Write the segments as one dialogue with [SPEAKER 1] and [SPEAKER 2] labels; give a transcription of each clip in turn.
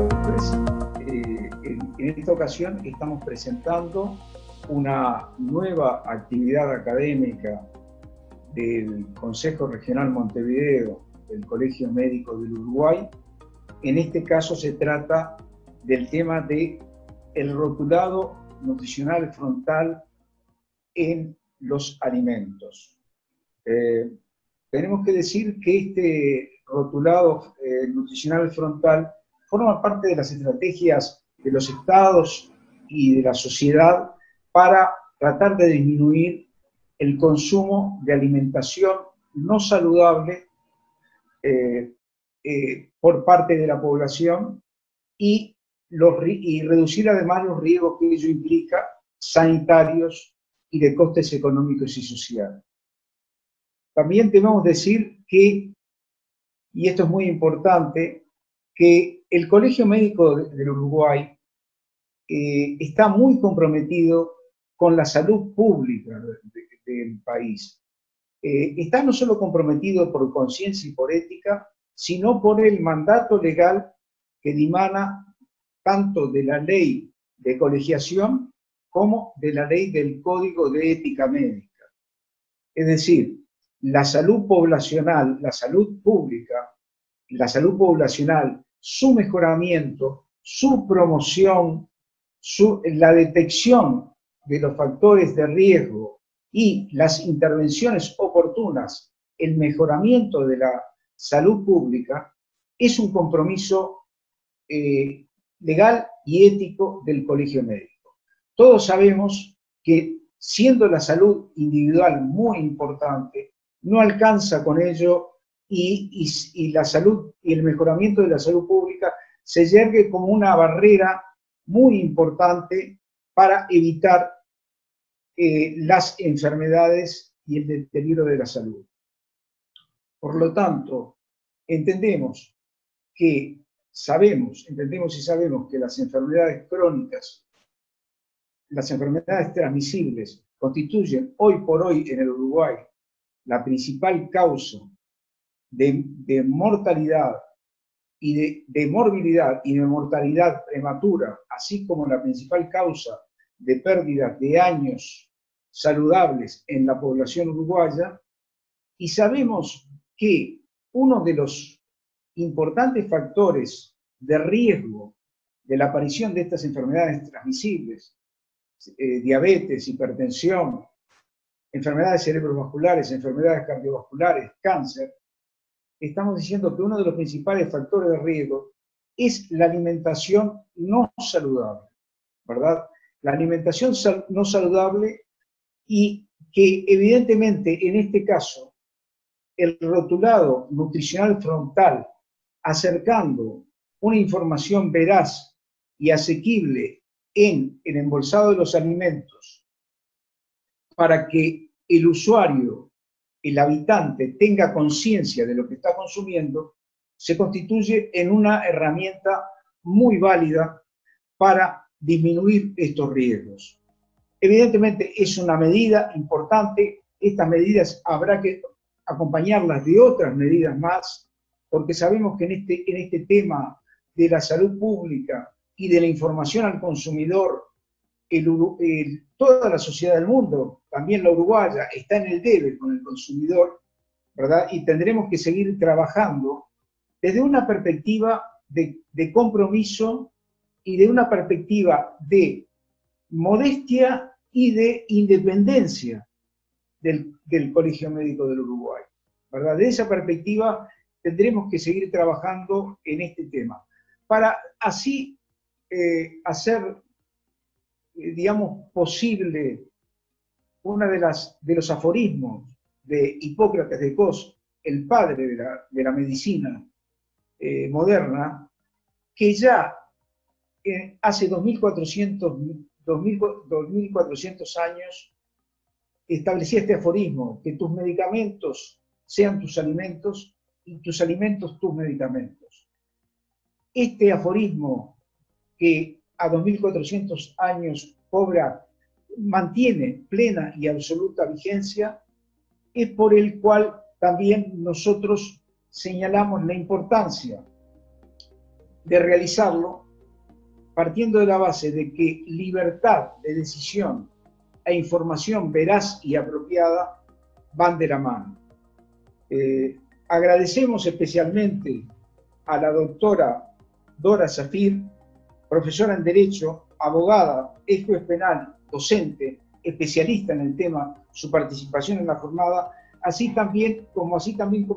[SPEAKER 1] Pues, en esta ocasión estamos presentando una nueva actividad académica del Consejo Regional Montevideo del Colegio Médico del Uruguay. En este caso se trata del tema de el rotulado nutricional frontal en los alimentos. Tenemos que decir que este rotulado nutricional frontal forma parte de las estrategias de los estados y de la sociedad para tratar de disminuir el consumo de alimentación no saludable por parte de la población y reducir además los riesgos que ello implica, sanitarios y de costes económicos y sociales. También debemos decir que, y esto es muy importante, que el Colegio Médico del Uruguay está muy comprometido con la salud pública del país. Está no solo comprometido por conciencia y por ética, sino por el mandato legal que dimana tanto de la ley de colegiación como de la ley del Código de Ética Médica. Es decir, la salud poblacional, la salud pública, la salud poblacional, su mejoramiento, su promoción, la detección de los factores de riesgo y las intervenciones oportunas, el mejoramiento de la salud pública, es un compromiso legal y ético del Colegio Médico. Todos sabemos que, siendo la salud individual muy importante, no alcanza con ello y la salud y el mejoramiento de la salud pública se yergue como una barrera muy importante para evitar las enfermedades y el deterioro de la salud. Por lo tanto, entendemos y sabemos que las enfermedades crónicas, las enfermedades transmisibles, constituyen hoy por hoy en el Uruguay la principal causa de mortalidad y de morbilidad y de mortalidad prematura, así como la principal causa de pérdida de años saludables en la población uruguaya, y sabemos que uno de los importantes factores de riesgo de la aparición de estas enfermedades transmisibles, diabetes, hipertensión, enfermedades cerebrovasculares, enfermedades cardiovasculares, cáncer, estamos diciendo que uno de los principales factores de riesgo es la alimentación no saludable, ¿verdad? La alimentación no saludable, y que evidentemente en este caso el rotulado nutricional frontal, acercando una información veraz y asequible en el embolsado de los alimentos para que el usuario, el habitante, tenga conciencia de lo que está consumiendo, se constituye en una herramienta muy válida para disminuir estos riesgos. Evidentemente es una medida importante. Estas medidas habrá que acompañarlas de otras medidas más, porque sabemos que en este tema de la salud pública y de la información al consumidor, toda la sociedad del mundo, también la uruguaya, está en el debe con el consumidor, ¿verdad? Y tendremos que seguir trabajando desde una perspectiva de compromiso y de una perspectiva de modestia y de independencia del Colegio Médico del Uruguay, ¿verdad? De esa perspectiva tendremos que seguir trabajando en este tema, para así hacer, digamos, posible uno de los aforismos de Hipócrates de Cos, el padre de la medicina moderna, que ya hace 2400 años establecía este aforismo: que tus medicamentos sean tus alimentos y tus alimentos tus medicamentos. Este aforismo, que a 2400 años mantiene plena y absoluta vigencia, es por el cual también nosotros señalamos la importancia de realizarlo partiendo de la base de que libertad de decisión e información veraz y apropiada van de la mano. Agradecemos especialmente a la doctora Dora Zafir, profesora en Derecho, abogada, ex juez penal, docente, especialista en el tema, su participación en la jornada, así también como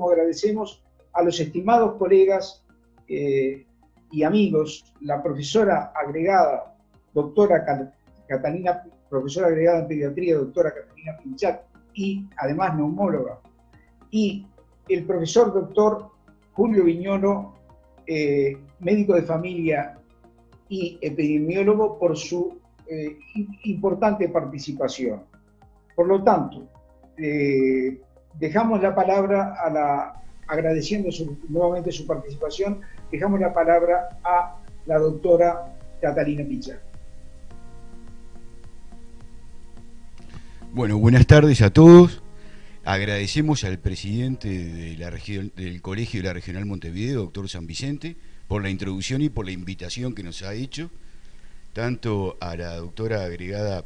[SPEAKER 1] agradecemos a los estimados colegas y amigos, la profesora agregada, profesora agregada en pediatría, doctora Catalina Pinchac, y además neumóloga, y el profesor doctor Julio Viñolo, médico de familia y epidemiólogo, por su importante participación. Por lo tanto, dejamos la palabra agradeciendo nuevamente su participación, dejamos la palabra a la doctora Catalina Pinchac.
[SPEAKER 2] Bueno, buenas tardes a todos. Agradecemos al presidente de del Colegio de la Regional Montevideo, doctor San Vicente, por la introducción y por la invitación que nos ha hecho, tanto a la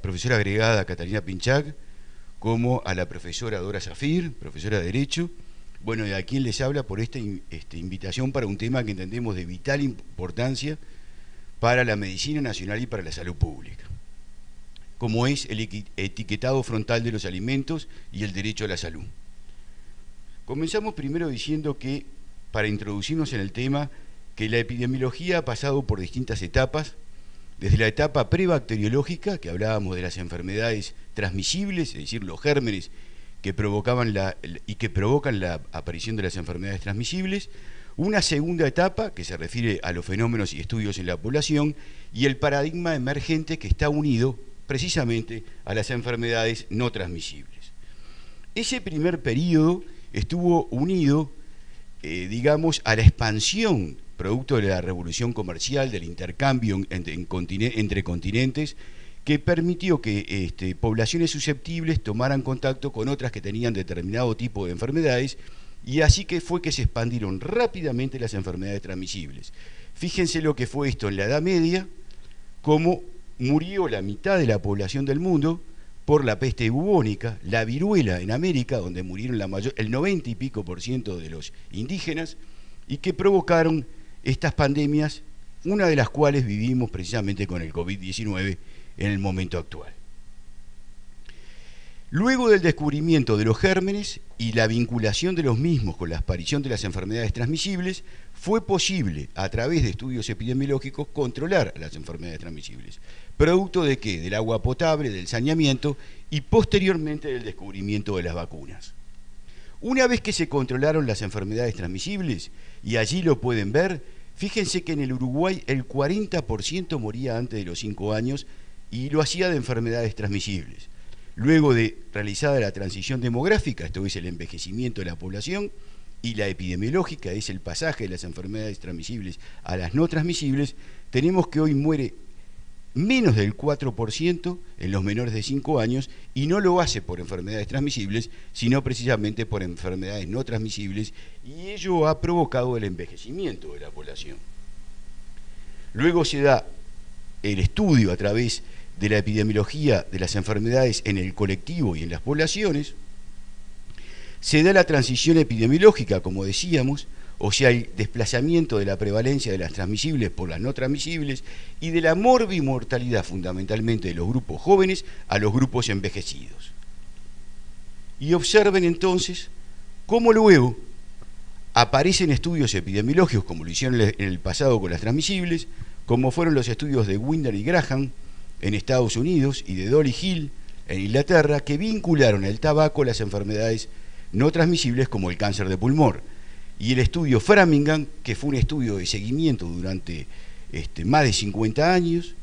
[SPEAKER 2] profesora agregada Catalina Pinchac, como a la profesora Dora Zafir, profesora de Derecho, bueno, y a quien les habla por esta invitación para un tema que entendemos de vital importancia para la medicina nacional y para la salud pública, como es el etiquetado frontal de los alimentos y el derecho a la salud. Comenzamos primero diciendo que, para introducirnos en el tema, que la epidemiología ha pasado por distintas etapas, desde la etapa prebacteriológica, que hablábamos de las enfermedades transmisibles, es decir, los gérmenes que provocan la aparición de las enfermedades transmisibles, una segunda etapa que se refiere a los fenómenos y estudios en la población, y el paradigma emergente que está unido precisamente a las enfermedades no transmisibles. Ese primer periodo estuvo unido, digamos, a la expansión producto de la revolución comercial, del intercambio entre continentes, que permitió que poblaciones susceptibles tomaran contacto con otras que tenían determinado tipo de enfermedades, y así que fue que se expandieron rápidamente las enfermedades transmisibles. Fíjense lo que fue esto en la Edad Media, cómo murió la mitad de la población del mundo por la peste bubónica, la viruela en América, donde murieron el 90 y pico % de los indígenas, y que provocaron estas pandemias, una de las cuales vivimos precisamente con el COVID-19 en el momento actual. Luego del descubrimiento de los gérmenes y la vinculación de los mismos con la aparición de las enfermedades transmisibles, fue posible, a través de estudios epidemiológicos, controlar las enfermedades transmisibles. ¿Producto de qué? Del agua potable, del saneamiento y posteriormente del descubrimiento de las vacunas. Una vez que se controlaron las enfermedades transmisibles, y allí lo pueden ver, fíjense que en el Uruguay el 40% moría antes de los 5 años y lo hacía de enfermedades transmisibles. Luego de realizada la transición demográfica, esto es el envejecimiento de la población, y la epidemiológica, es el pasaje de las enfermedades transmisibles a las no transmisibles, tenemos que hoy muere menos del 4% en los menores de 5 años, y no lo hace por enfermedades transmisibles, sino precisamente por enfermedades no transmisibles, y ello ha provocado el envejecimiento de la población. Luego se da el estudio a través de la epidemiología de las enfermedades en el colectivo y en las poblaciones, se da la transición epidemiológica, como decíamos, o sea, el desplazamiento de la prevalencia de las transmisibles por las no transmisibles y de la morbimortalidad fundamentalmente de los grupos jóvenes a los grupos envejecidos. Y observen entonces cómo luego aparecen estudios epidemiológicos, como lo hicieron en el pasado con las transmisibles, como fueron los estudios de Winder y Graham en Estados Unidos y de Dolly Hill en Inglaterra, que vincularon el tabaco a las enfermedades no transmisibles como el cáncer de pulmón, y el estudio Framingham, que fue un estudio de seguimiento durante más de 50 años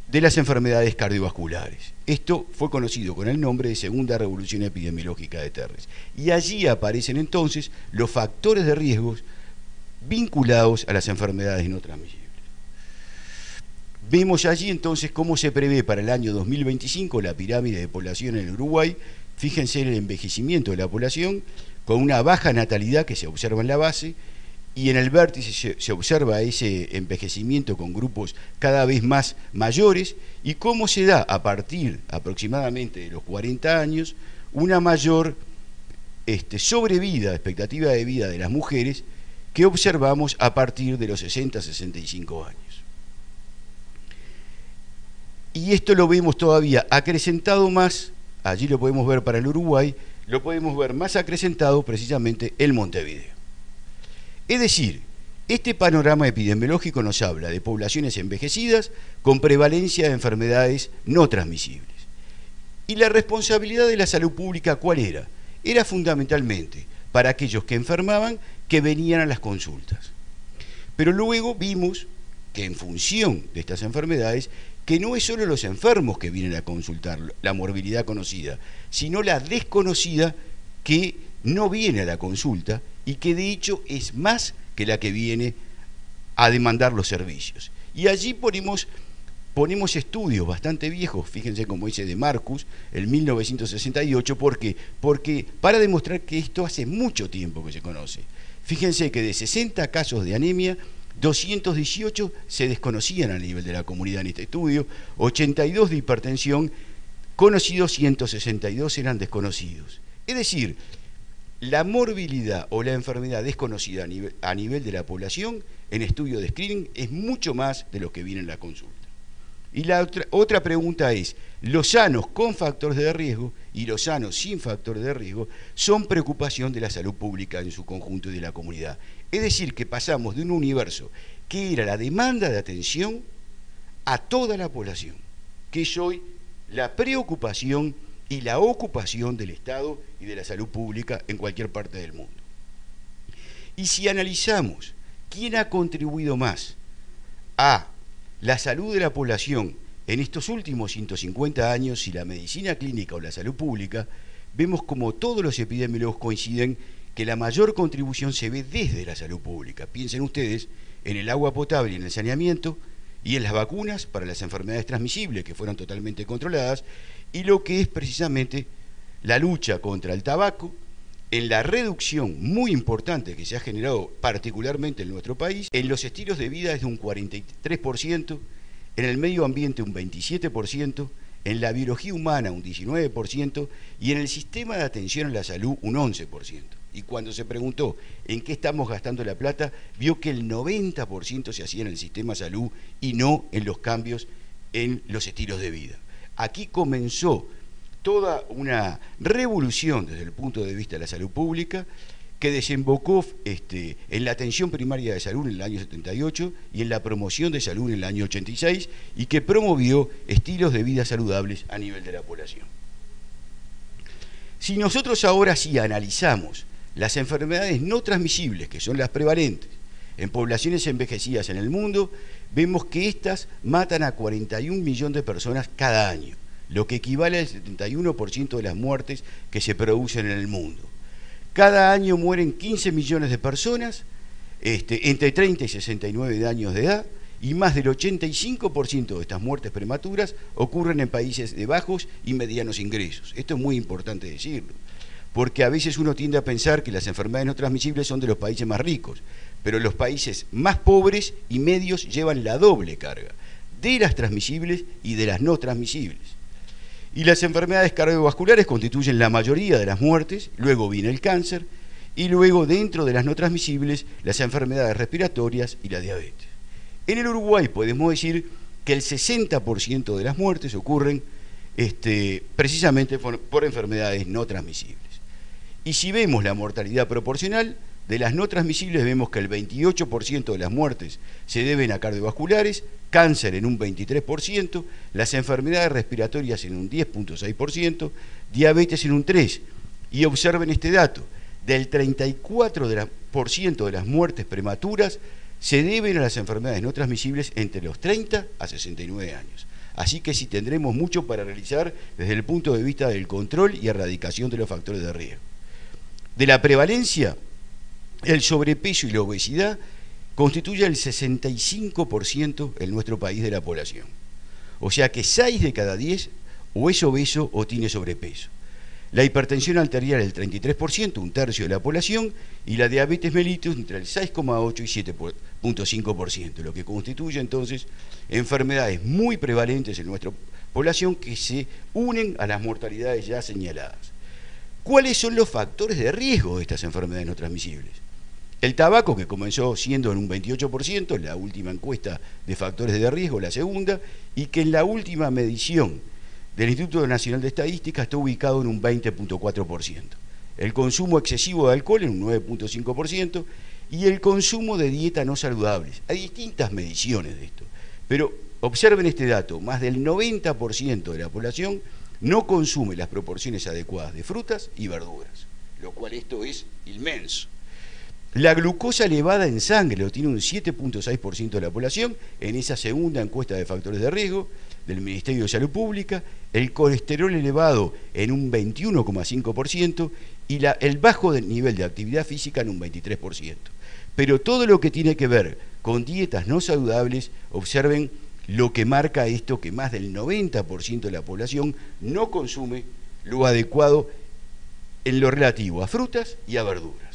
[SPEAKER 2] de las enfermedades cardiovasculares. Esto fue conocido con el nombre de Segunda Revolución Epidemiológica de Terres, y allí aparecen entonces los factores de riesgos vinculados a las enfermedades no transmisibles. Vemos allí entonces cómo se prevé para el año 2025 la pirámide de población en el Uruguay. Fíjense el envejecimiento de la población, con una baja natalidad que se observa en la base, y en el vértice se observa ese envejecimiento con grupos cada vez más mayores, y cómo se da a partir aproximadamente de los 40 años una mayor sobrevida, expectativa de vida de las mujeres, que observamos a partir de los 60-65 años. Y esto lo vemos todavía acrecentado más, allí lo podemos ver para el Uruguay, lo podemos ver más acrecentado precisamente en Montevideo. Es decir, este panorama epidemiológico nos habla de poblaciones envejecidas con prevalencia de enfermedades no transmisibles. ¿Y la responsabilidad de la salud pública cuál era? Era fundamentalmente para aquellos que enfermaban, que venían a las consultas. Pero luego vimos que en función de estas enfermedades, que no es solo los enfermos que vienen a consultar, la morbilidad conocida, sino la desconocida que no viene a la consulta y que de hecho es más que la que viene a demandar los servicios. Y allí ponemos estudios bastante viejos, fíjense como ese de Marcus, el 1968, ¿por qué? Porque para demostrar que esto hace mucho tiempo que se conoce. Fíjense que de 60 casos de anemia, 218 se desconocían a nivel de la comunidad en este estudio, 82 de hipertensión, conocidos 162 eran desconocidos. Es decir, la morbilidad o la enfermedad desconocida a nivel de la población en estudio de screening es mucho más de lo que viene en la consulta. Y la otra pregunta es, los sanos con factores de riesgo y los sanos sin factores de riesgo son preocupación de la salud pública en su conjunto y de la comunidad. Es decir, que pasamos de un universo que era la demanda de atención a toda la población, que es hoy la preocupación y la ocupación del Estado y de la salud pública en cualquier parte del mundo. Y si analizamos quién ha contribuido más a la salud de la población en estos últimos 150 años, si la medicina clínica o la salud pública, vemos como todos los epidemiólogos coinciden que la mayor contribución se ve desde la salud pública. Piensen ustedes en el agua potable y en el saneamiento, y en las vacunas para las enfermedades transmisibles que fueron totalmente controladas, y lo que es precisamente la lucha contra el tabaco, en la reducción muy importante que se ha generado particularmente en nuestro país, en los estilos de vida es de un 43%, en el medio ambiente un 27%, en la biología humana un 19% y en el sistema de atención a la salud un 11%. Y cuando se preguntó en qué estamos gastando la plata, vio que el 90% se hacía en el sistema de salud y no en los cambios en los estilos de vida. Aquí comenzó toda una revolución desde el punto de vista de la salud pública que desembocó en la atención primaria de salud en el año 78 y en la promoción de salud en el año 86 y que promovió estilos de vida saludables a nivel de la población. Si nosotros ahora sí analizamos las enfermedades no transmisibles, que son las prevalentes en poblaciones envejecidas en el mundo, vemos que estas matan a 41 millones de personas cada año, lo que equivale al 71% de las muertes que se producen en el mundo. Cada año mueren 15 millones de personas entre 30 y 69 años de edad, y más del 85% de estas muertes prematuras ocurren en países de bajos y medianos ingresos. Esto es muy importante decirlo, porque a veces uno tiende a pensar que las enfermedades no transmisibles son de los países más ricos, pero los países más pobres y medios llevan la doble carga, de las transmisibles y de las no transmisibles. Y las enfermedades cardiovasculares constituyen la mayoría de las muertes, luego viene el cáncer, y luego dentro de las no transmisibles, las enfermedades respiratorias y la diabetes. En el Uruguay podemos decir que el 60% de las muertes ocurren precisamente por enfermedades no transmisibles. Y si vemos la mortalidad proporcional, de las no transmisibles vemos que el 28% de las muertes se deben a cardiovasculares, cáncer en un 23%, las enfermedades respiratorias en un 10.6%, diabetes en un 3%. Y observen este dato, del 34% de las muertes prematuras se deben a las enfermedades no transmisibles entre los 30 a 69 años. Así que sí tendremos mucho para realizar desde el punto de vista del control y erradicación de los factores de riesgo. De la prevalencia, el sobrepeso y la obesidad constituye el 65% en nuestro país de la población. O sea que 6 de cada 10 o es obeso o tiene sobrepeso. la hipertensión arterial el 33%, un tercio de la población, y la diabetes mellitus entre el 6,8 y 7,5%, lo que constituye entonces enfermedades muy prevalentes en nuestra población que se unen a las mortalidades ya señaladas. ¿Cuáles son los factores de riesgo de estas enfermedades no transmisibles? El tabaco, que comenzó siendo en un 28%, la última encuesta de factores de riesgo, la segunda, y que en la última medición del Instituto Nacional de Estadística está ubicado en un 20,4%. El consumo excesivo de alcohol en un 9,5% y el consumo de dieta no saludables. Hay distintas mediciones de esto, pero observen este dato, más del 90% de la población no consume las proporciones adecuadas de frutas y verduras, lo cual esto es inmenso. La glucosa elevada en sangre lo tiene un 7,6% de la población en esa segunda encuesta de factores de riesgo del Ministerio de Salud Pública, el colesterol elevado en un 21,5% y el bajo nivel de actividad física en un 23%. Pero todo lo que tiene que ver con dietas no saludables, observen lo que marca esto, que más del 90% de la población no consume lo adecuado en lo relativo a frutas y a verduras.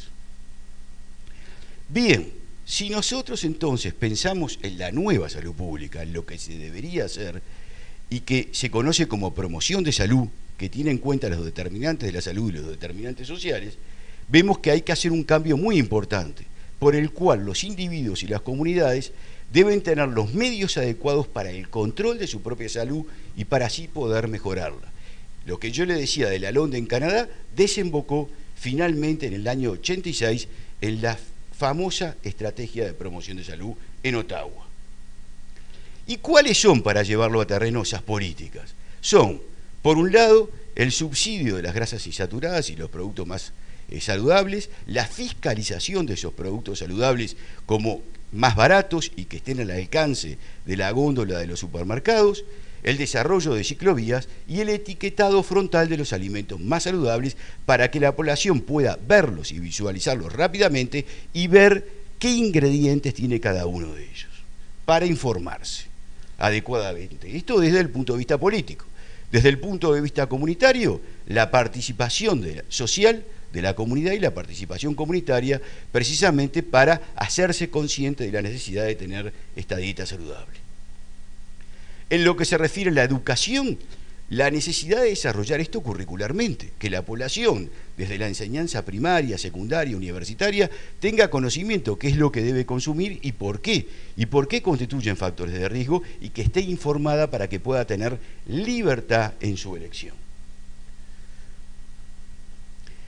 [SPEAKER 2] Bien, si nosotros entonces pensamos en la nueva salud pública, en lo que se debería hacer y que se conoce como promoción de salud, que tiene en cuenta los determinantes de la salud y los determinantes sociales, vemos que hay que hacer un cambio muy importante, por el cual los individuos y las comunidades deben tener los medios adecuados para el control de su propia salud y para así poder mejorarla. Lo que yo le decía de la LONDE en Canadá desembocó finalmente en el año 86 en la famosa estrategia de promoción de salud en Ottawa. ¿Y cuáles son, para llevarlo a terreno, esas políticas? Son, por un lado, el subsidio de las grasas insaturadas y los productos más saludables, la fiscalización de esos productos saludables como más baratos y que estén al alcance de la góndola de los supermercados, el desarrollo de ciclovías y el etiquetado frontal de los alimentos más saludables para que la población pueda verlos y visualizarlos rápidamente y ver qué ingredientes tiene cada uno de ellos, para informarse adecuadamente. Esto desde el punto de vista político. Desde el punto de vista comunitario, la participación social de la comunidad y la participación comunitaria precisamente para hacerse consciente de la necesidad de tener esta dieta saludable. En lo que se refiere a la educación, la necesidad de desarrollar esto curricularmente, que la población, desde la enseñanza primaria, secundaria, universitaria, tenga conocimiento qué es lo que debe consumir y por qué constituyen factores de riesgo y que esté informada para que pueda tener libertad en su elección.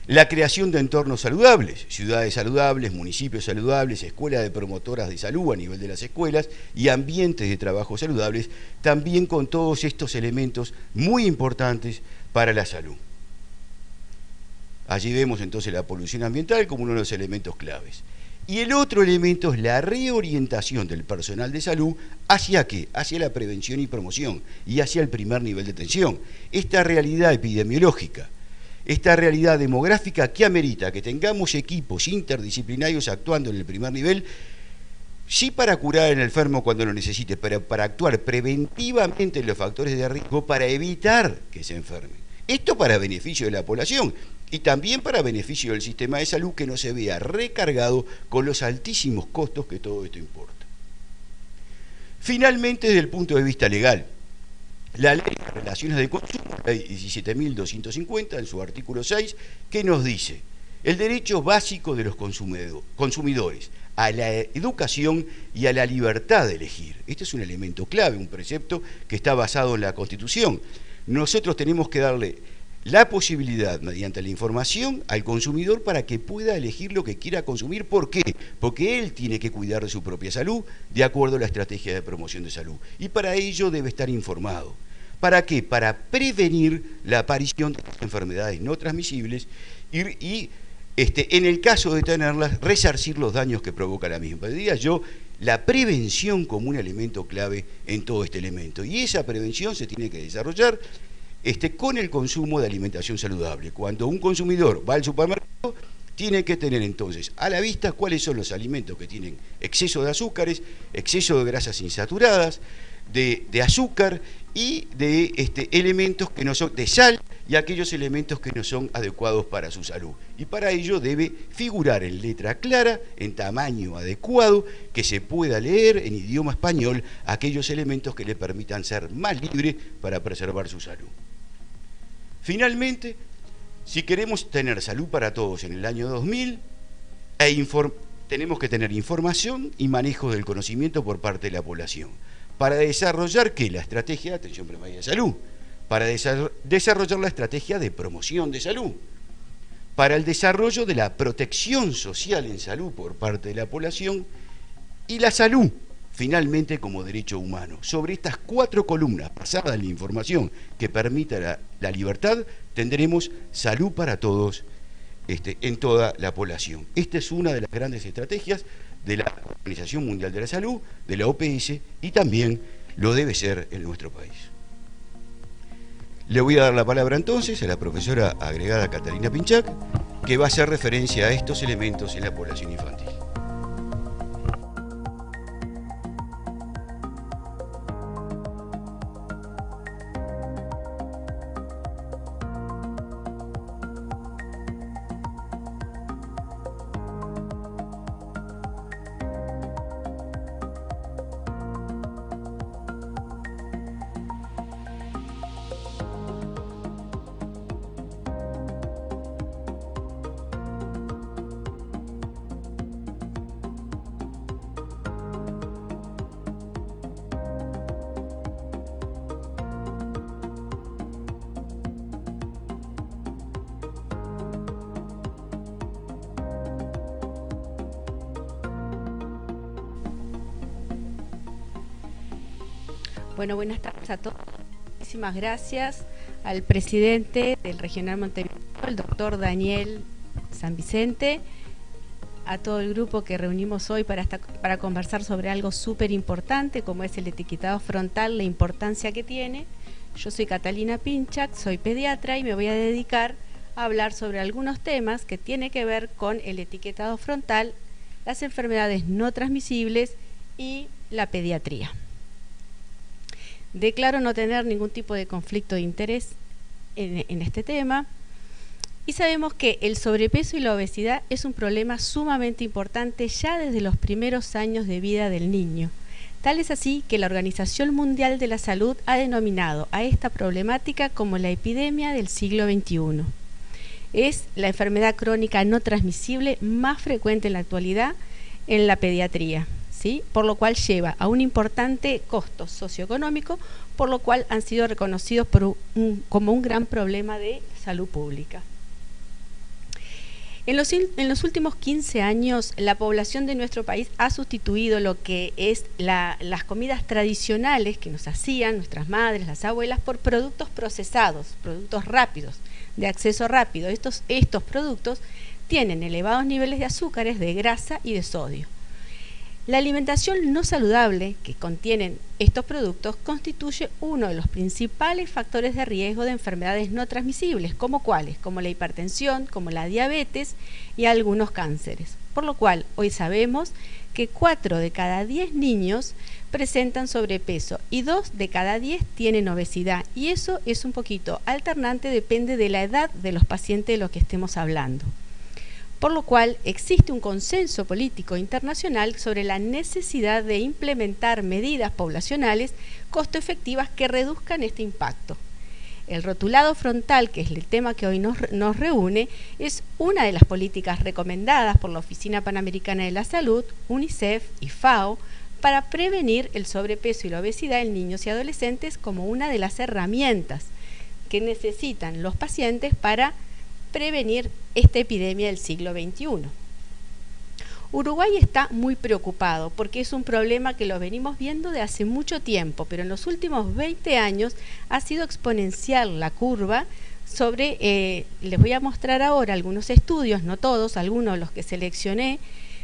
[SPEAKER 2] La creación de entornos saludables, ciudades saludables, municipios saludables, escuelas de promotoras de salud a nivel de las escuelas y ambientes de trabajo saludables, también con todos estos elementos muy importantes para la salud. Allí vemos entonces la polución ambiental como uno de los elementos claves. Y el otro elemento es la reorientación del personal de salud hacia ¿qué? Hacia la prevención y promoción y hacia el primer nivel de atención. Esta realidad epidemiológica, esta realidad demográfica que amerita que tengamos equipos interdisciplinarios actuando en el primer nivel, sí para curar al enfermo cuando lo necesite, pero para actuar preventivamente en los factores de riesgo para evitar que se enferme. Esto para beneficio de la población y también para beneficio del sistema de salud que no se vea recargado con los altísimos costos que todo esto importa. Finalmente, desde el punto de vista legal, la Ley de Relaciones de Consumo, Ley 17.250, en su artículo 6, que nos dice el derecho básico de los consumidores a la educación y a la libertad de elegir. Este es un elemento clave, un precepto que está basado en la Constitución. Nosotros tenemos que darle la posibilidad, mediante la información, al consumidor para que pueda elegir lo que quiera consumir. ¿Por qué? Porque él tiene que cuidar de su propia salud de acuerdo a la estrategia de promoción de salud. Y para ello debe estar informado. ¿Para qué? Para prevenir la aparición de enfermedades no transmisibles y en el caso de tenerlas, resarcir los daños que provoca la misma. Diría yo, la prevención como un elemento clave en todo este elemento. Y esa prevención se tiene que desarrollar con el consumo de alimentación saludable. Cuando un consumidor va al supermercado, tiene que tener entonces a la vista cuáles son los alimentos que tienen exceso de azúcares, exceso de grasas insaturadas, de azúcar y de elementos que no son de sal y aquellos elementos que no son adecuados para su salud. Y para ello debe figurar en letra clara, en tamaño adecuado, que se pueda leer en idioma español aquellos elementos que le permitan ser más libre para preservar su salud. Finalmente, si queremos tener salud para todos en el año 2000, tenemos que tener información y manejo del conocimiento por parte de la población. Para desarrollar, ¿qué? La estrategia de atención primaria de salud. Para desarrollar la estrategia de promoción de salud. Para el desarrollo de la protección social en salud por parte de la población. Y la salud, finalmente, como derecho humano. Sobre estas 4 columnas, basada en la información que permita la libertad, tendremos salud para todos en toda la población. Esta es una de las grandes estrategias de la Organización Mundial de la Salud, de la OPS, y también lo debe ser en nuestro país. Le voy a dar la palabra entonces a la profesora agregada Catalina Pinchak, que va a hacer referencia a estos elementos en la población infantil.
[SPEAKER 3] Bueno, buenas tardes a todos. Muchísimas gracias al presidente del Regional Montevideo, el doctor Daniel San Vicente, a todo el grupo que reunimos hoy para conversar sobre algo súper importante como es el etiquetado frontal, la importancia que tiene. Yo soy Catalina Pinchak, soy pediatra y me voy a dedicar a hablar sobre algunos temas que tienen que ver con el etiquetado frontal, las enfermedades no transmisibles y la pediatría. Declaro no tener ningún tipo de conflicto de interés en este tema y sabemos que el sobrepeso y la obesidad es un problema sumamente importante ya desde los primeros años de vida del niño. Tal es así que la Organización Mundial de la Salud ha denominado a esta problemática como la epidemia del siglo XXI. Es la enfermedad crónica no transmisible más frecuente en la actualidad en la pediatría, ¿sí? Por lo cual lleva a un importante costo socioeconómico, por lo cual han sido reconocidos como un gran problema de salud pública. En los últimos 15 años, la población de nuestro país ha sustituido lo que es las comidas tradicionales que nos hacían nuestras madres, las abuelas, por productos procesados, productos rápidos, de acceso rápido. Estos productos tienen elevados niveles de azúcares, de grasa y de sodio. La alimentación no saludable que contienen estos productos constituye uno de los principales factores de riesgo de enfermedades no transmisibles, como cuáles, como la hipertensión, como la diabetes y algunos cánceres. Por lo cual, hoy sabemos que 4 de cada 10 niños presentan sobrepeso y 2 de cada 10 tienen obesidad. Y eso es un poquito alternante, depende de la edad de los pacientes de los que estemos hablando. Por lo cual existe un consenso político internacional sobre la necesidad de implementar medidas poblacionales costo efectivas que reduzcan este impacto. El rotulado frontal, que es el tema que hoy nos reúne, es una de las políticas recomendadas por la Oficina Panamericana de la Salud, UNICEF y FAO para prevenir el sobrepeso y la obesidad en niños y adolescentes como una de las herramientas que necesitan los pacientes para prevenir esta epidemia del siglo XXI. Uruguay está muy preocupado porque es un problema que lo venimos viendo de hace mucho tiempo, pero en los últimos 20 años ha sido exponencial la curva sobre, les voy a mostrar ahora algunos estudios, no todos, algunos de los que seleccioné,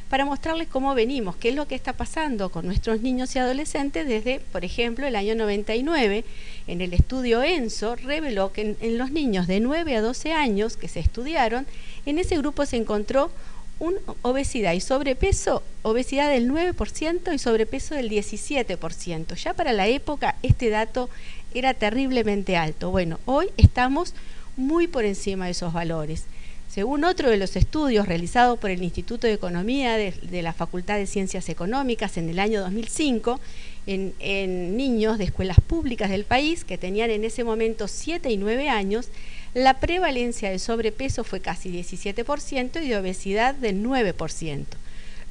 [SPEAKER 3] para mostrarles cómo venimos, qué es lo que está pasando con nuestros niños y adolescentes desde, por ejemplo, el año 99. En el estudio ENSO reveló que en los niños de 9 a 12 años que se estudiaron, en ese grupo se encontró obesidad y sobrepeso, obesidad del 9% y sobrepeso del 17%. Ya para la época este dato era terriblemente alto. Bueno, hoy estamos muy por encima de esos valores. Según otro de los estudios realizados por el Instituto de Economía de la Facultad de Ciencias Económicas en el año 2005, en niños de escuelas públicas del país que tenían en ese momento 7 y 9 años, la prevalencia de sobrepeso fue casi 17% y de obesidad del 9%.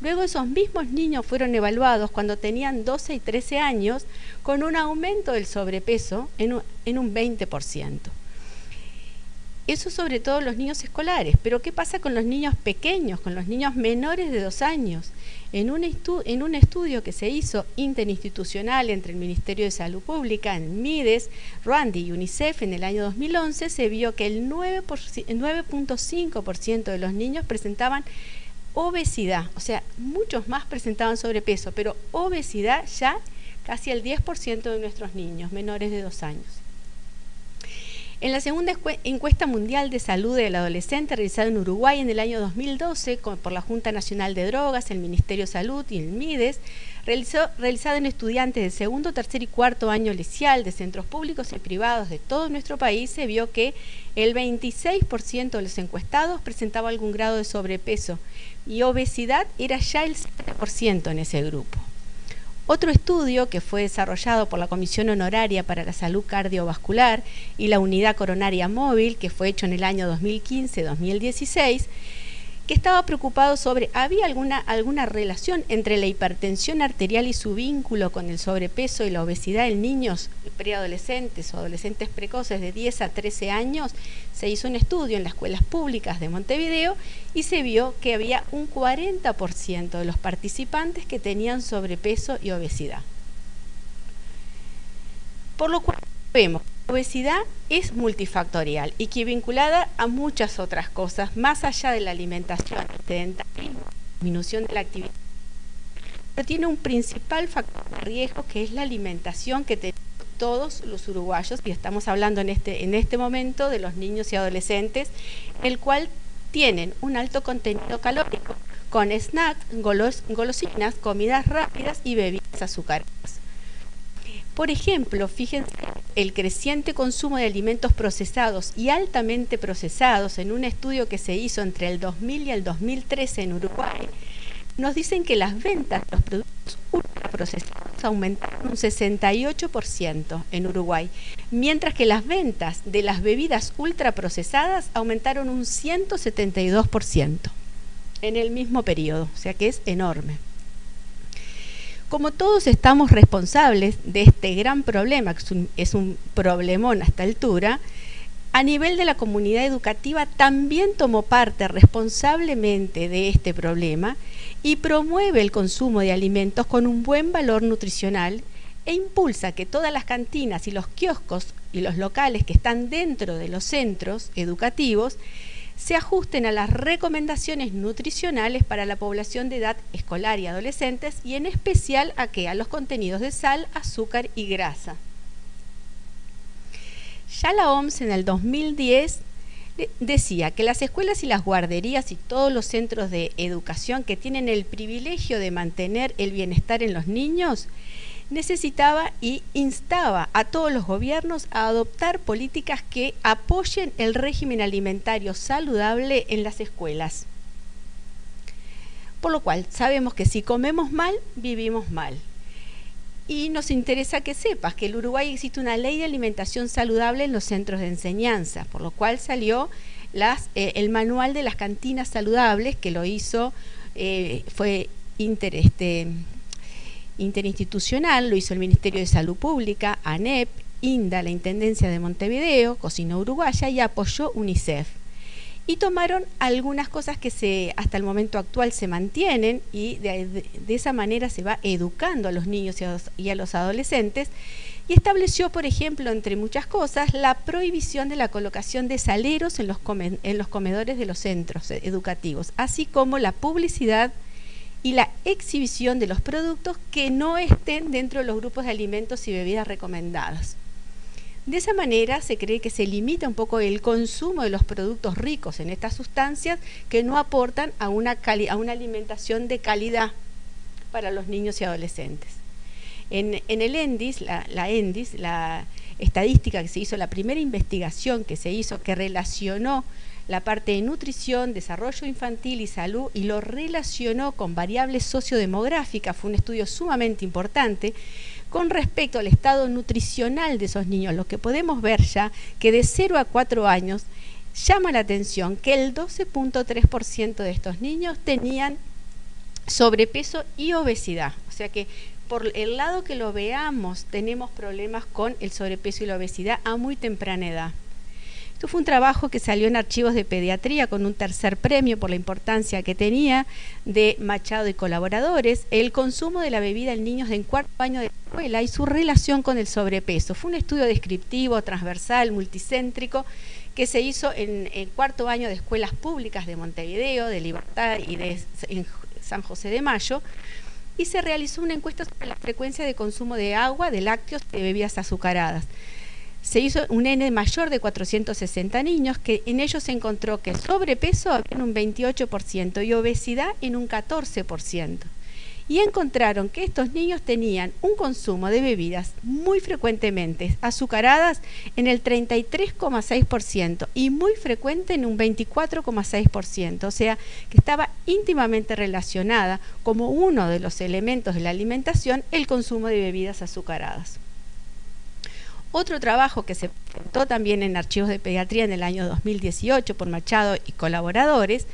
[SPEAKER 3] Luego esos mismos niños fueron evaluados cuando tenían 12 y 13 años con un aumento del sobrepeso en un 20%. Eso sobre todo los niños escolares, pero ¿qué pasa con los niños pequeños, con los niños menores de 2 años? En un estudio que se hizo interinstitucional entre el Ministerio de Salud Pública, el MIDES, RUANDI y UNICEF en el año 2011, se vio que el 9.5% de los niños presentaban obesidad, o sea, muchos más presentaban sobrepeso, pero obesidad ya casi el 10% de nuestros niños menores de 2 años. En la segunda encuesta mundial de salud del adolescente realizada en Uruguay en el año 2012 por la Junta Nacional de Drogas, el Ministerio de Salud y el MIDES, realizada en estudiantes de segundo, tercer y cuarto año licial de centros públicos y privados de todo nuestro país, se vio que el 26% de los encuestados presentaba algún grado de sobrepeso y obesidad era ya el 7% en ese grupo. Otro estudio que fue desarrollado por la Comisión Honoraria para la Salud Cardiovascular y la Unidad Coronaria Móvil, que fue hecho en el año 2015-2016, que estaba preocupado sobre, ¿había alguna relación entre la hipertensión arterial y su vínculo con el sobrepeso y la obesidad en niños preadolescentes o adolescentes precoces de 10 a 13 años? Se hizo un estudio en las escuelas públicas de Montevideo y se vio que había un 40% de los participantes que tenían sobrepeso y obesidad. Por lo cual vemos que la obesidad es multifactorial y que vinculada a muchas otras cosas, más allá de la alimentación, sedentarismo, disminución de la actividad, pero tiene un principal factor de riesgo que es la alimentación que tenemos todos los uruguayos, y estamos hablando en este momento de los niños y adolescentes, el cual tienen un alto contenido calórico con snacks, golosinas, comidas rápidas y bebidas azucaradas. Por ejemplo, fíjense el creciente consumo de alimentos procesados y altamente procesados en un estudio que se hizo entre el 2000 y el 2013 en Uruguay, nos dicen que las ventas de los productos ultraprocesados aumentaron un 68% en Uruguay, mientras que las ventas de las bebidas ultraprocesadas aumentaron un 172% en el mismo periodo, o sea que es enorme. Como todos estamos responsables de este gran problema, que es un problemón a esta altura, a nivel de la comunidad educativa también tomó parte responsablemente de este problema y promueve el consumo de alimentos con un buen valor nutricional e impulsa que todas las cantinas y los kioscos y los locales que están dentro de los centros educativos se ajusten a las recomendaciones nutricionales para la población de edad escolar y adolescentes y en especial a los contenidos de sal, azúcar y grasa. Ya la OMS en el 2010 decía que las escuelas y las guarderías y todos los centros de educación que tienen el privilegio de mantener el bienestar en los niños necesitaba y instaba a todos los gobiernos a adoptar políticas que apoyen el régimen alimentario saludable en las escuelas. Por lo cual sabemos que si comemos mal, vivimos mal. Y nos interesa que sepas que en Uruguay existe una ley de alimentación saludable en los centros de enseñanza, por lo cual salió el manual de las cantinas saludables, que lo hizo, fue interinstitucional, lo hizo el Ministerio de Salud Pública, ANEP, INDA, la Intendencia de Montevideo, Cocina Uruguaya y apoyó UNICEF. Y tomaron algunas cosas que hasta el momento actual se mantienen y de esa manera se va educando a los niños y a los adolescentes y estableció, por ejemplo, entre muchas cosas, la prohibición de la colocación de saleros en los comedores de los centros educativos, así como la publicidad y la exhibición de los productos que no estén dentro de los grupos de alimentos y bebidas recomendadas. De esa manera se cree que se limita un poco el consumo de los productos ricos en estas sustancias que no aportan a una alimentación de calidad para los niños y adolescentes. En el ENDIS, estadística que se hizo, la primera investigación que se hizo, que relacionó la parte de nutrición, desarrollo infantil y salud, y lo relacionó con variables sociodemográficas, fue un estudio sumamente importante, con respecto al estado nutricional de esos niños. Lo que podemos ver ya, que de 0 a 4 años, llama la atención que el 12.3% de estos niños tenían sobrepeso y obesidad. O sea que por el lado que lo veamos, tenemos problemas con el sobrepeso y la obesidad a muy temprana edad. Esto fue un trabajo que salió en Archivos de Pediatría con un tercer premio por la importancia que tenía, de Machado y colaboradores, el consumo de la bebida en niños en 4º año de escuela y su relación con el sobrepeso. Fue un estudio descriptivo, transversal, multicéntrico, que se hizo en el 4º año de escuelas públicas de Montevideo, de Libertad y de San José de Mayo, y se realizó una encuesta sobre la frecuencia de consumo de agua, de lácteos y de bebidas azucaradas. Se hizo un N mayor de 460 niños, que en ellos se encontró que sobrepeso había en un 28% y obesidad en un 14%. Y encontraron que estos niños tenían un consumo de bebidas muy frecuentemente azucaradas en el 33,6% y muy frecuente en un 24,6%. O sea, que estaba íntimamente relacionada como uno de los elementos de la alimentación el consumo de bebidas azucaradas. Otro trabajo que se presentó también en Archivos de Pediatría en el año 2018 por Machado y colaboradores,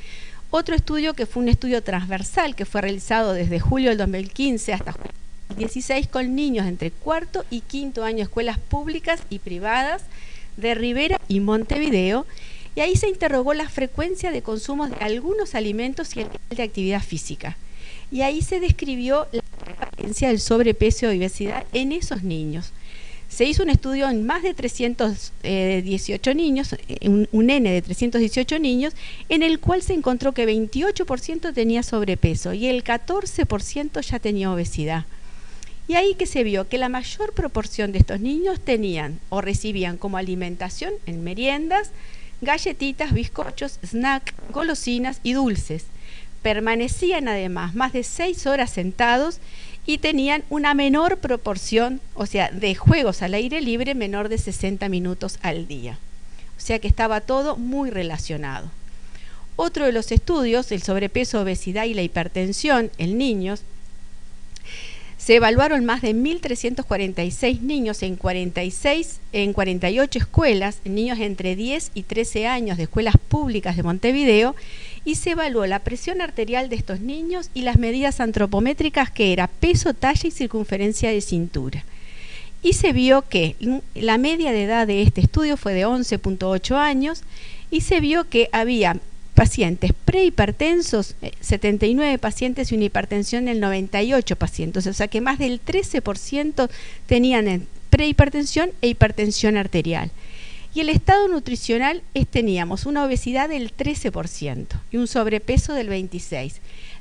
[SPEAKER 3] otro estudio que fue un estudio transversal que fue realizado desde julio del 2015 hasta julio del 2016 con niños entre 4º y 5º año de escuelas públicas y privadas de Rivera y Montevideo, y ahí se interrogó la frecuencia de consumo de algunos alimentos y el nivel de actividad física. Y ahí se describió la prevalencia del sobrepeso y obesidad en esos niños. Se hizo un estudio en más de 318 niños, un N de 318 niños, en el cual se encontró que 28% tenía sobrepeso y el 14% ya tenía obesidad. Y ahí que se vio que la mayor proporción de estos niños tenían o recibían como alimentación en meriendas, galletitas, bizcochos, snack, golosinas y dulces. Permanecían además más de 6 horas sentados y tenían una menor proporción, o sea, de juegos al aire libre menor de 60 minutos al día. O sea que estaba todo muy relacionado. Otro de los estudios, el sobrepeso, obesidad y la hipertensión en niños, se evaluaron más de 1.346 niños en 48 escuelas, niños entre 10 y 13 años de escuelas públicas de Montevideo, y se evaluó la presión arterial de estos niños y las medidas antropométricas, que era peso, talla y circunferencia de cintura. Y se vio que la media de edad de este estudio fue de 11.8 años y se vio que había pacientes prehipertensos, 79 pacientes, y una hipertensión del 98 pacientes, o sea que más del 13% tenían prehipertensión e hipertensión arterial. Y el estado nutricional teníamos una obesidad del 13% y un sobrepeso del 26%.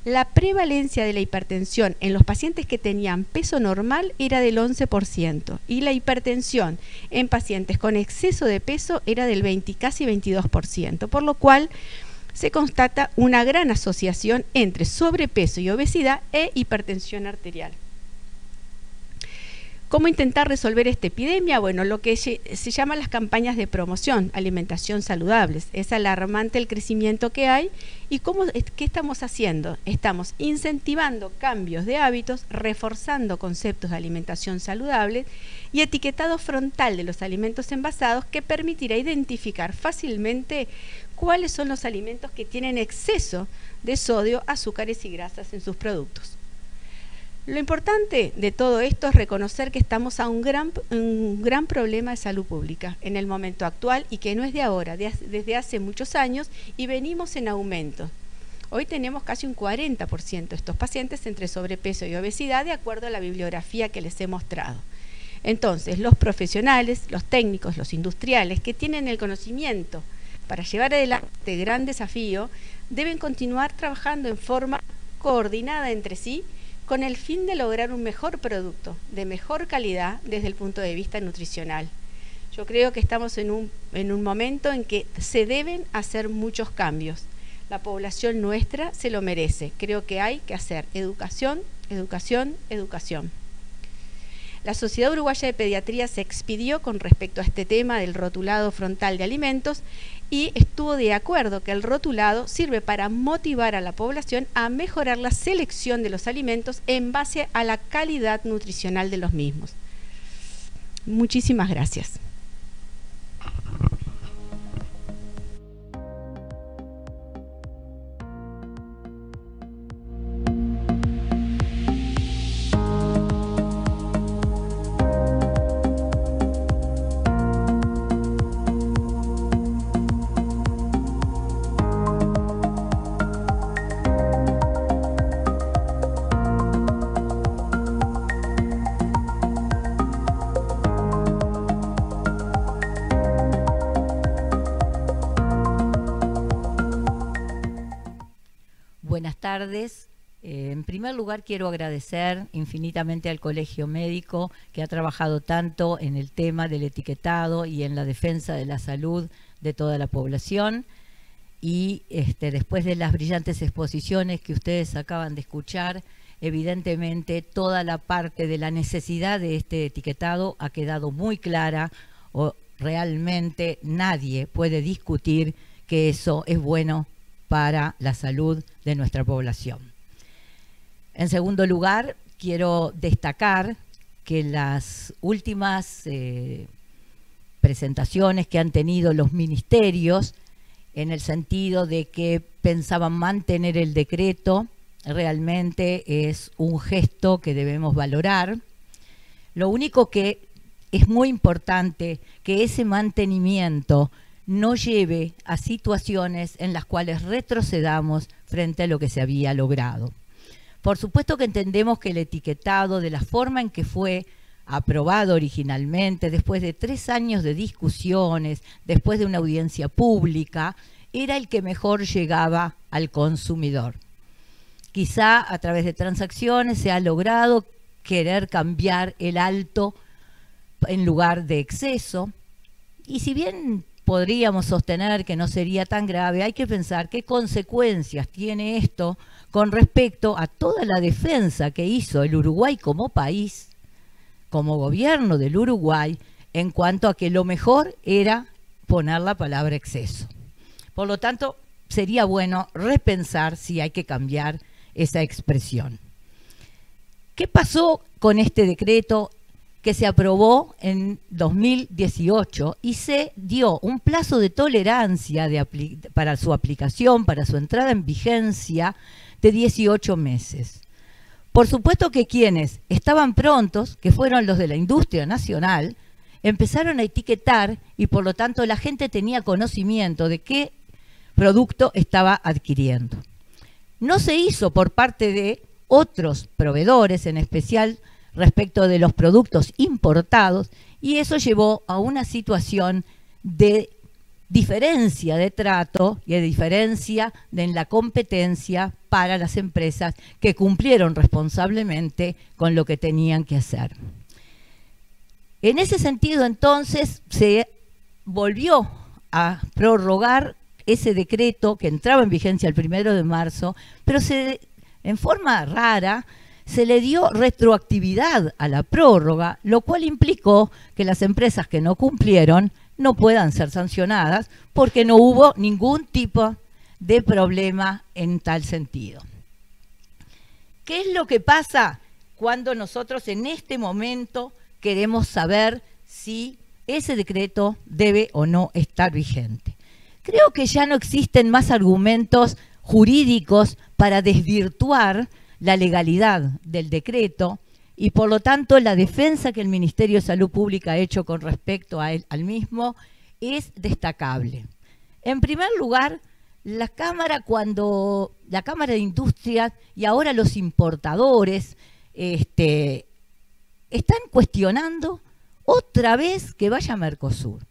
[SPEAKER 3] La prevalencia de la hipertensión en los pacientes que tenían peso normal era del 11% y la hipertensión en pacientes con exceso de peso era del casi 22%, por lo cual se constata una gran asociación entre sobrepeso y obesidad e hipertensión arterial. ¿Cómo intentar resolver esta epidemia? Bueno, lo que se llama las campañas de promoción, alimentación saludables. Es alarmante el crecimiento que hay. ¿Y qué estamos haciendo? Estamos incentivando cambios de hábitos, reforzando conceptos de alimentación saludable y etiquetado frontal de los alimentos envasados, que permitirá identificar fácilmente cuáles son los alimentos que tienen exceso de sodio, azúcares y grasas en sus productos. Lo importante de todo esto es reconocer que estamos a un gran problema de salud pública en el momento actual, y que no es de ahora, desde hace muchos años, y venimos en aumento. Hoy tenemos casi un 40% de estos pacientes entre sobrepeso y obesidad, de acuerdo a la bibliografía que les he mostrado. Entonces, los profesionales, los técnicos, los industriales que tienen el conocimiento para llevar adelante este gran desafío, deben continuar trabajando en forma coordinada entre sí, con el fin de lograr un mejor producto, de mejor calidad desde el punto de vista nutricional. Yo creo que estamos en un momento en que se deben hacer muchos cambios. La población nuestra se lo merece. Creo que hay que hacer educación, educación, educación. La Sociedad Uruguaya de Pediatría se expidió con respecto a este tema del rotulado frontal de alimentos y estuvo de acuerdo que el rotulado sirve para motivar a la población a mejorar la selección de los alimentos en base a la calidad nutricional de los mismos. Muchísimas gracias.
[SPEAKER 4] Buenas tardes. En primer lugar, quiero agradecer infinitamente al Colegio Médico, que ha trabajado tanto en el tema del etiquetado y en la defensa de la salud de toda la población. Y después de las brillantes exposiciones que ustedes acaban de escuchar, evidentemente toda la parte de la necesidad de este etiquetado ha quedado muy clara, o realmente nadie puede discutir que eso es bueno para la salud de nuestra población. En segundo lugar, quiero destacar que las últimas presentaciones que han tenido los ministerios, en el sentido de que pensaban mantener el decreto, realmente es un gesto que debemos valorar. Lo único que es muy importante que ese mantenimiento no lleve a situaciones en las cuales retrocedamos frente a lo que se había logrado. Por supuesto que entendemos que el etiquetado, de la forma en que fue aprobado originalmente, después de 3 años de discusiones, después de una audiencia pública, era el que mejor llegaba al consumidor. Quizá a través de transacciones se ha logrado querer cambiar el alto en lugar de exceso, y si bien podríamos sostener que no sería tan grave, hay que pensar qué consecuencias tiene esto con respecto a toda la defensa que hizo el Uruguay como país, como gobierno del Uruguay, en cuanto a que lo mejor era poner la palabra exceso. Por lo tanto, sería bueno repensar si hay que cambiar esa expresión. ¿Qué pasó con este decreto que se aprobó en 2018 y se dio un plazo de tolerancia para su aplicación, para su entrada en vigencia, de 18 meses? Por supuesto que quienes estaban prontos, que fueron los de la industria nacional, empezaron a etiquetar y por lo tanto la gente tenía conocimiento de qué producto estaba adquiriendo. No se hizo por parte de otros proveedores, en especial respecto de los productos importados, y eso llevó a una situación de diferencia de trato y de diferencia en la competencia para las empresas que cumplieron responsablemente con lo que tenían que hacer. En ese sentido, entonces, se volvió a prorrogar ese decreto que entraba en vigencia el 1 de marzo, pero en forma rara se le dio retroactividad a la prórroga, lo cual implicó que las empresas que no cumplieron no puedan ser sancionadas porque no hubo ningún tipo de problema en tal sentido. ¿Qué es lo que pasa cuando nosotros en este momento queremos saber si ese decreto debe o no estar vigente? Creo que ya no existen más argumentos jurídicos para desvirtuar la legalidad del decreto y por lo tanto la defensa que el Ministerio de Salud Pública ha hecho con respecto al mismo es destacable. En primer lugar, la Cámara de Industria y ahora los importadores están cuestionando otra vez que vaya a Mercosur.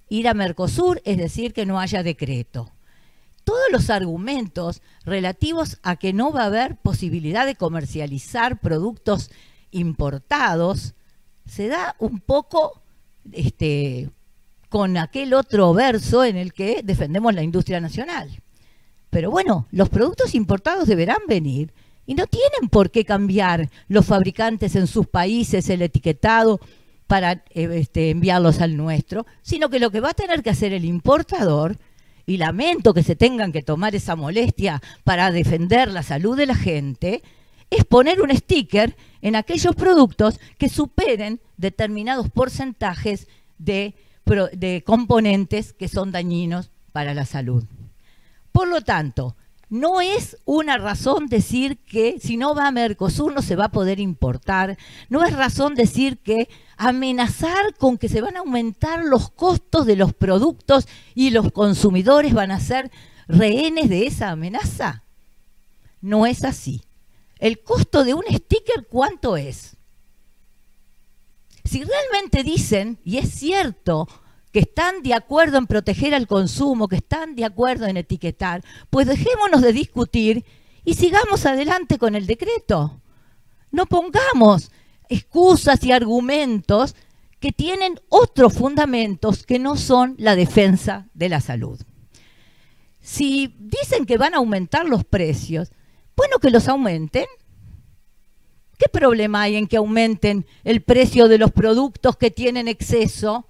[SPEAKER 4] Ir a Mercosur es decir que no haya decreto. Todos los argumentos relativos a que no va a haber posibilidad de comercializar productos importados se da un poco con aquel otro verso en el que defendemos la industria nacional. Pero bueno, los productos importados deberán venir Y no tienen por qué cambiar los fabricantes en sus países el etiquetado para enviarlos al nuestro, sino que lo que va a tener que hacer el importador, y lamento que se tengan que tomar esa molestia para defender la salud de la gente, es poner un sticker en aquellos productos que superen determinados porcentajes de componentes que son dañinos para la salud. Por lo tanto, no es una razón decir que si no va a Mercosur no se va a poder importar, no es razón decir que amenazar con que se van a aumentar los costos de los productos y los consumidores van a ser rehenes de esa amenaza. No es así. ¿El costo de un sticker cuánto es? Si realmente dicen, y es cierto, que están de acuerdo en proteger al consumo, que están de acuerdo en etiquetar, pues dejémonos de discutir y sigamos adelante con el decreto. No pongamos excusas y argumentos que tienen otros fundamentos que no son la defensa de la salud. Si dicen que van a aumentar los precios, bueno, que los aumenten. ¿Qué problema hay en que aumenten el precio de los productos que tienen exceso?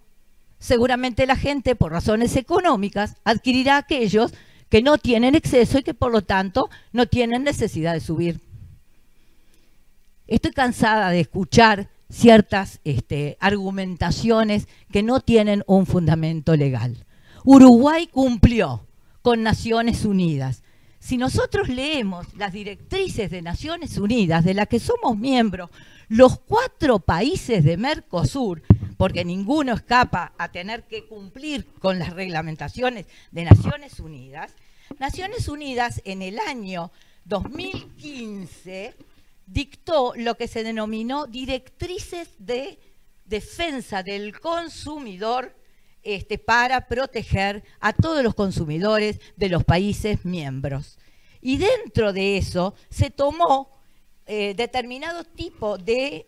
[SPEAKER 4] Seguramente la gente, por razones económicas, adquirirá aquellos que no tienen exceso y que por lo tanto no tienen necesidad de subir. Estoy cansada de escuchar ciertas argumentaciones que no tienen un fundamento legal. Uruguay cumplió con Naciones Unidas. Si nosotros leemos las directrices de Naciones Unidas, de las que somos miembros, los 4 países de Mercosur, porque ninguno escapa a tener que cumplir con las reglamentaciones de Naciones Unidas en el año 2015 dictó lo que se denominó directrices de defensa del consumidor para proteger a todos los consumidores de los países miembros. Y dentro de eso se tomó determinado tipo de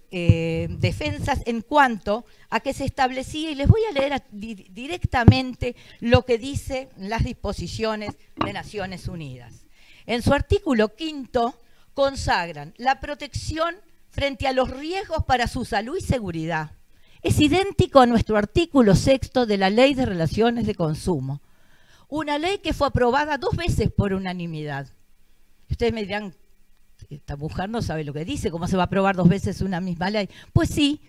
[SPEAKER 4] defensas en cuanto a que se establecía, y les voy a leer directamente lo que dicen las disposiciones de Naciones Unidas. En su artículo 5 consagran la protección frente a los riesgos para su salud y seguridad. Es idéntico a nuestro artículo 6 de la Ley de Relaciones de Consumo, una ley que fue aprobada 2 veces por unanimidad. Ustedes me dirán, esta mujer no sabe lo que dice, ¿cómo se va a aprobar 2 veces una misma ley? Pues sí,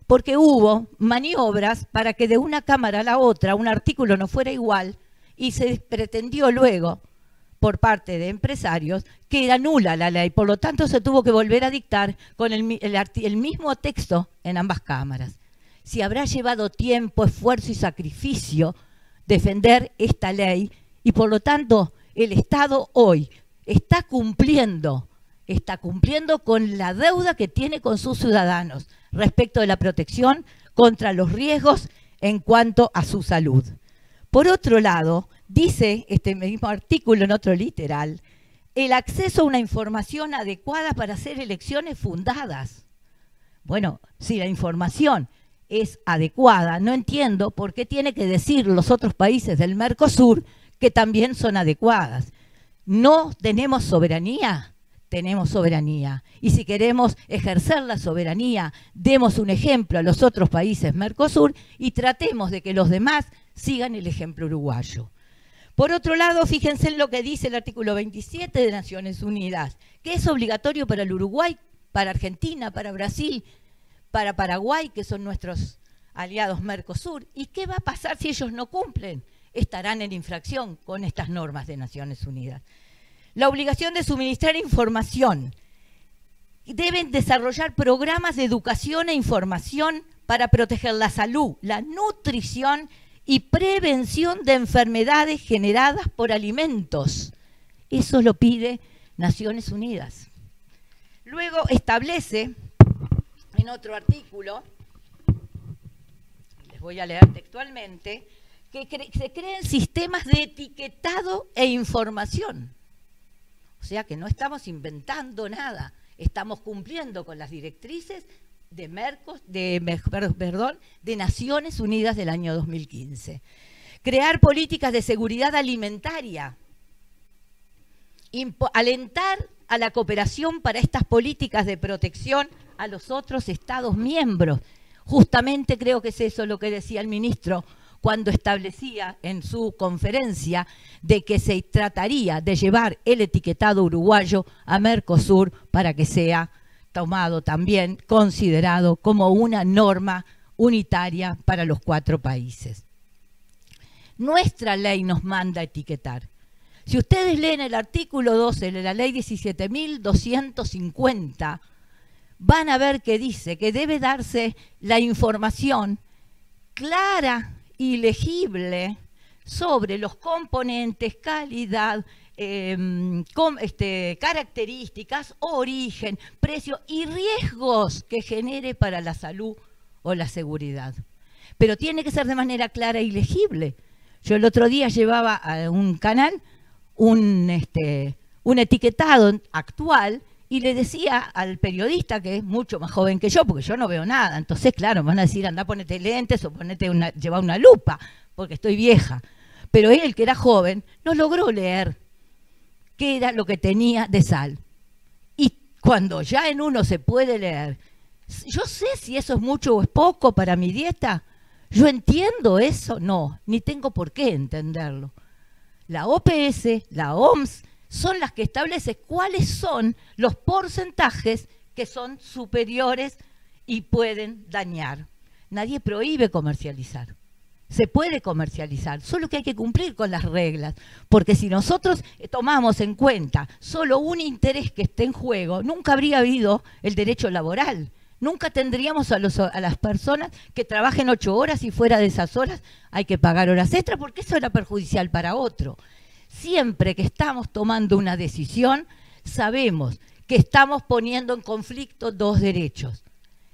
[SPEAKER 4] porque hubo maniobras para que de una Cámara a la otra un artículo no fuera igual y se pretendió luego, por parte de empresarios, que era nula la ley. Por lo tanto, se tuvo que volver a dictar con el mismo texto en ambas cámaras. Si habrá llevado tiempo, esfuerzo y sacrificio defender esta ley, y por lo tanto el Estado hoy está cumpliendo con la deuda que tiene con sus ciudadanos respecto de la protección contra los riesgos en cuanto a su salud. Por otro lado, dice este mismo artículo en otro literal, el acceso a una información adecuada para hacer elecciones fundadas. Bueno, si la información es adecuada, no entiendo por qué tiene que decir los otros países del Mercosur que también son adecuadas. ¿No tenemos soberanía? Tenemos soberanía. Y si queremos ejercer la soberanía, demos un ejemplo a los otros países Mercosur y tratemos de que los demás sigan el ejemplo uruguayo. Por otro lado, fíjense en lo que dice el artículo 27 de Naciones Unidas, que es obligatorio para el Uruguay, para Argentina, para Brasil, para Paraguay, que son nuestros aliados Mercosur. ¿Y qué va a pasar si ellos no cumplen? Estarán en infracción con estas normas de Naciones Unidas. La obligación de suministrar información. Deben desarrollar programas de educación e información para proteger la salud, la nutrición y prevención de enfermedades generadas por alimentos. Eso lo pide Naciones Unidas. Luego establece en otro artículo, les voy a leer textualmente, que se creen sistemas de etiquetado e información. O sea que no estamos inventando nada, estamos cumpliendo con las directrices de Naciones Unidas del año 2015. Crear políticas de seguridad alimentaria. Alentar a la cooperación para estas políticas de protección a los otros Estados miembros. Justamente creo que es eso lo que decía el ministro cuando establecía en su conferencia de que se trataría de llevar el etiquetado uruguayo a Mercosur para que sea tomado también, considerado como una norma unitaria para los 4 países. Nuestra ley nos manda a etiquetar. Si ustedes leen el artículo 12 de la ley 17.250, van a ver que dice que debe darse la información clara y legible sobre los componentes, calidad, características, origen, precio y riesgos que genere para la salud o la seguridad. Pero tiene que ser de manera clara y legible. Yo el otro día llevaba a un canal un etiquetado actual y le decía al periodista, que es mucho más joven que yo, porque yo no veo nada, entonces claro, me van a decir, anda, ponete lentes o lleva una lupa, porque estoy vieja. Pero él, que era joven, no logró leer qué era lo que tenía de sal. Y cuando ya en uno se puede leer, yo sé si eso es mucho o es poco para mi dieta. ¿Yo entiendo eso? No, ni tengo por qué entenderlo. La OPS, la OMS, son las que establecen cuáles son los porcentajes que son superiores y pueden dañar. Nadie prohíbe comercializar. Se puede comercializar, solo que hay que cumplir con las reglas, porque si nosotros tomamos en cuenta solo un interés que esté en juego, nunca habría habido el derecho laboral. Nunca tendríamos a las personas que trabajen 8 horas y fuera de esas horas hay que pagar horas extras, porque eso era perjudicial para otro. Siempre que estamos tomando una decisión, sabemos que estamos poniendo en conflicto 2 derechos.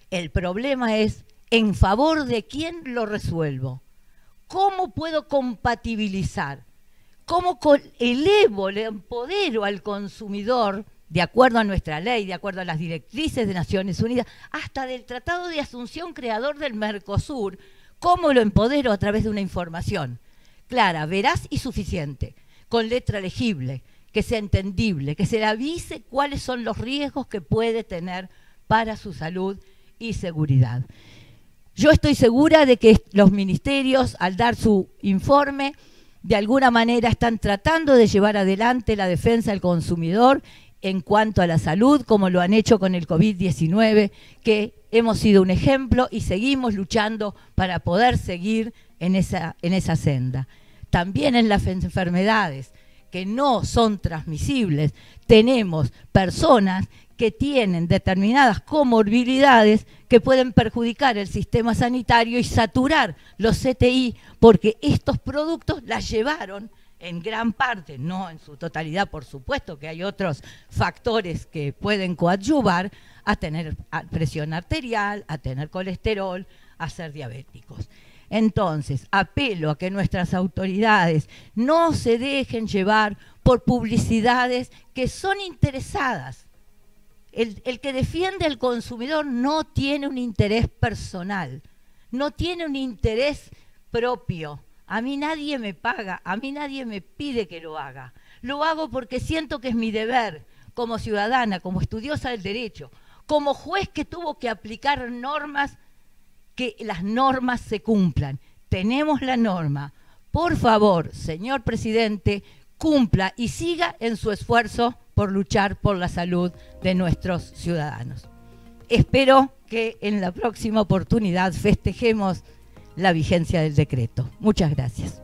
[SPEAKER 4] El problema es en favor de quién lo resuelvo. ¿Cómo puedo compatibilizar? ¿Cómo elevo, le empodero al consumidor, de acuerdo a nuestra ley, de acuerdo a las directrices de Naciones Unidas, hasta del Tratado de Asunción creador del Mercosur? ¿Cómo lo empodero? A través de una información clara, veraz y suficiente, con letra legible, que sea entendible, que se le avise cuáles son los riesgos que puede tener para su salud y seguridad. Yo estoy segura de que los ministerios, al dar su informe, de alguna manera están tratando de llevar adelante la defensa del consumidor en cuanto a la salud, como lo han hecho con el COVID-19, que hemos sido un ejemplo y seguimos luchando para poder seguir en esa senda. También en las enfermedades que no son transmisibles, tenemos personas que tienen determinadas comorbilidades que pueden perjudicar el sistema sanitario y saturar los CTI, porque estos productos las llevaron en gran parte, no en su totalidad, por supuesto que hay otros factores que pueden coadyuvar a tener presión arterial, a tener colesterol, a ser diabéticos. Entonces, apelo a que nuestras autoridades no se dejen llevar por publicidades que son interesadas. El que defiende al consumidor no tiene un interés personal, no tiene un interés propio. A mí nadie me paga, a mí nadie me pide que lo haga. Lo hago porque siento que es mi deber como ciudadana, como estudiosa del derecho, como juez que tuvo que aplicar normas, que las normas se cumplan. Tenemos la norma. Por favor, señor presidente, cumpla y siga en su esfuerzo por luchar por la salud de nuestros ciudadanos. Espero que en la próxima oportunidad festejemos la vigencia del decreto. Muchas gracias.